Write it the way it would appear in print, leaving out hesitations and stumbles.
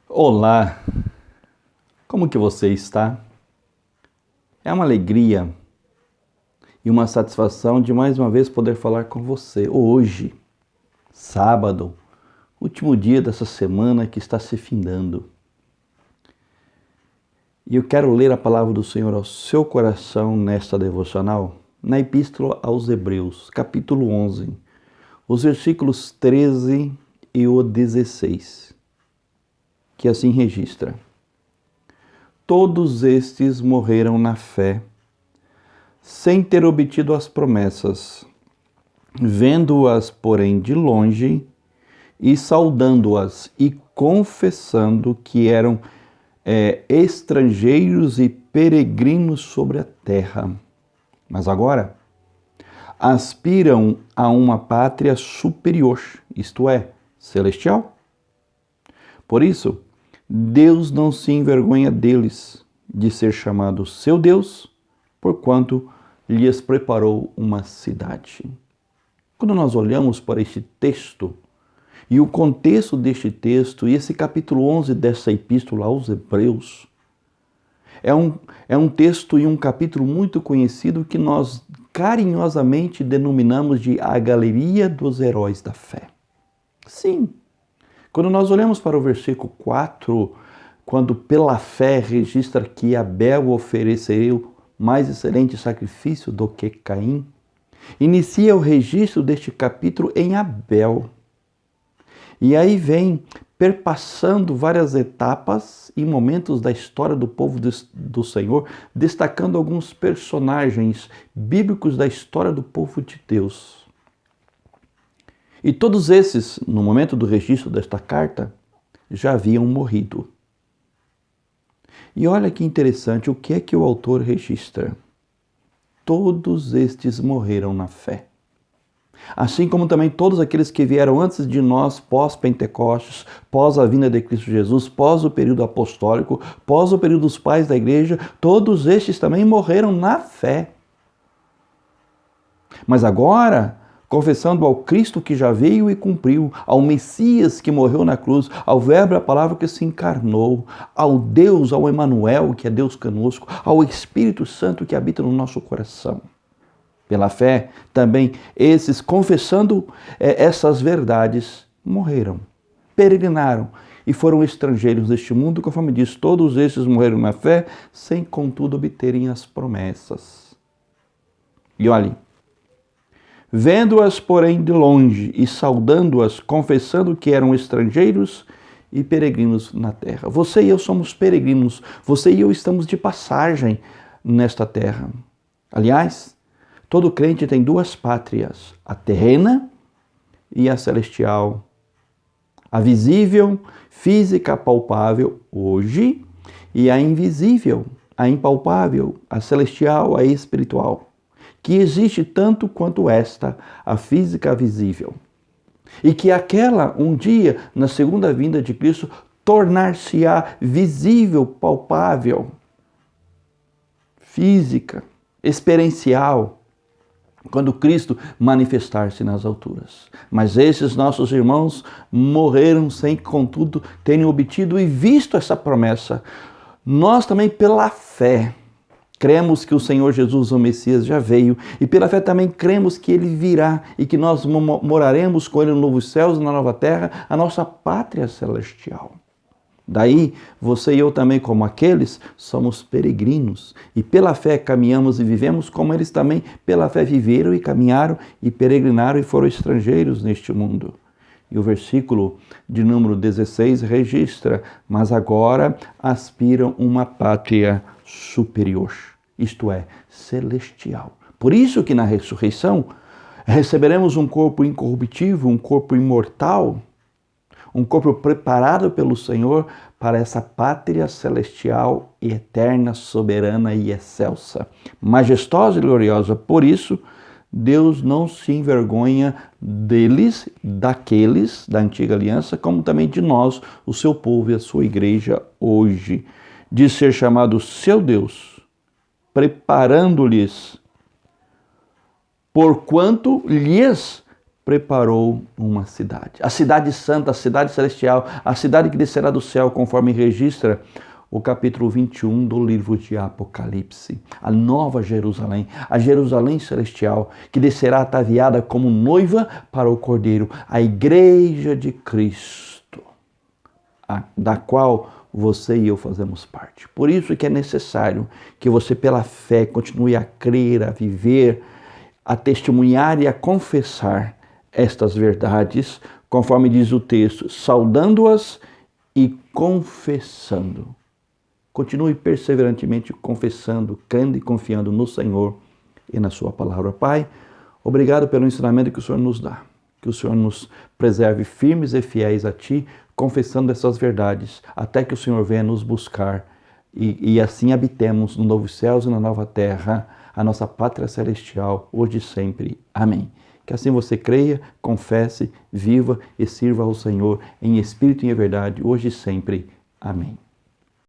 Olá, como que você está? É uma alegria e uma satisfação de mais uma vez poder falar com você hoje, sábado, último dia dessa semana que está se findando. E eu quero ler a palavra do Senhor ao seu coração nesta devocional, na Epístola aos Hebreus, capítulo 11, os versículos 13 e o 16, que assim registra. Todos estes morreram na fé, sem ter obtido as promessas, vendo-as, porém, de longe, e saudando-as e confessando que eram estrangeiros e peregrinos sobre a terra. Mas agora aspiram a uma pátria superior, isto é, celestial. Por isso, Deus não se envergonha deles, de ser chamado seu Deus, porquanto lhes preparou uma cidade. Quando nós olhamos para este texto, e o contexto deste texto, e esse capítulo 11 dessa epístola aos Hebreus, é um texto e um capítulo muito conhecido que nós carinhosamente denominamos de a galeria dos heróis da fé. Sim, quando nós olhamos para o versículo 4, quando pela fé registra que Abel ofereceu mais excelente sacrifício do que Caim, inicia o registro deste capítulo em Abel. E aí vem perpassando várias etapas e momentos da história do povo do Senhor, destacando alguns personagens bíblicos da história do povo de Deus. E todos esses, no momento do registro desta carta, já haviam morrido. E olha que interessante, o que é que o autor registra? Todos estes morreram na fé. Assim como também todos aqueles que vieram antes de nós, pós-Pentecostes, pós a vinda de Cristo Jesus, pós o período apostólico, pós o período dos pais da igreja, todos estes também morreram na fé. Mas agora, confessando ao Cristo que já veio e cumpriu, ao Messias que morreu na cruz, ao Verbo, a palavra que se encarnou, ao Deus, ao Emanuel, que é Deus conosco, ao Espírito Santo que habita no nosso coração. Pela fé, também esses, confessando essas verdades, morreram, peregrinaram e foram estrangeiros deste mundo, conforme diz, todos esses morreram na fé, sem contudo obterem as promessas. E olhe, vendo-as, porém, de longe e saudando-as, confessando que eram estrangeiros e peregrinos na terra. Você e eu somos peregrinos, você e eu estamos de passagem nesta terra. Aliás, todo crente tem duas pátrias, a terrena e a celestial. A visível, física, palpável, hoje, e a invisível, a impalpável, a celestial, a espiritual, que existe tanto quanto esta, a física visível. E que aquela, um dia, na segunda vinda de Cristo, tornar-se-á visível, palpável, física, experiencial, quando Cristo manifestar-se nas alturas. Mas esses nossos irmãos morreram sem, contudo, terem obtido e visto essa promessa. Nós também, pela fé, cremos que o Senhor Jesus, o Messias, já veio, e pela fé também cremos que Ele virá e que nós moraremos com Ele no novo céus e na nova terra, a nossa pátria celestial. Daí, você e eu também, como aqueles, somos peregrinos e pela fé caminhamos e vivemos como eles também pela fé viveram e caminharam e peregrinaram e foram estrangeiros neste mundo. E o versículo de número 16 registra, mas agora aspiram uma pátria superior, isto é, celestial. Por isso que na ressurreição receberemos um corpo incorruptível, um corpo imortal, um corpo preparado pelo Senhor para essa pátria celestial e eterna, soberana e excelsa, majestosa e gloriosa. Por isso, Deus não se envergonha deles, daqueles da antiga aliança, como também de nós, o seu povo e a sua igreja hoje, de ser chamado seu Deus, preparando-lhes, porquanto lhes preparou uma cidade. A cidade santa, a cidade celestial, a cidade que descerá do céu, conforme registra o capítulo 21 do livro de Apocalipse. A nova Jerusalém, a Jerusalém celestial, que descerá ataviada como noiva para o Cordeiro, a igreja de Cristo, da qual você e eu fazemos parte. Por isso que é necessário que você, pela fé, continue a crer, a viver, a testemunhar e a confessar estas verdades, conforme diz o texto, saudando-as e confessando. Continue perseverantemente confessando, crendo e confiando no Senhor e na sua palavra. Pai, obrigado pelo ensinamento que o Senhor nos dá. Que o Senhor nos preserve firmes e fiéis a Ti, confessando essas verdades, até que o Senhor venha nos buscar e assim habitemos no novo céus e na nova terra, a nossa pátria celestial, hoje e sempre. Amém. Que assim você creia, confesse, viva e sirva ao Senhor em espírito e em verdade, hoje e sempre. Amém.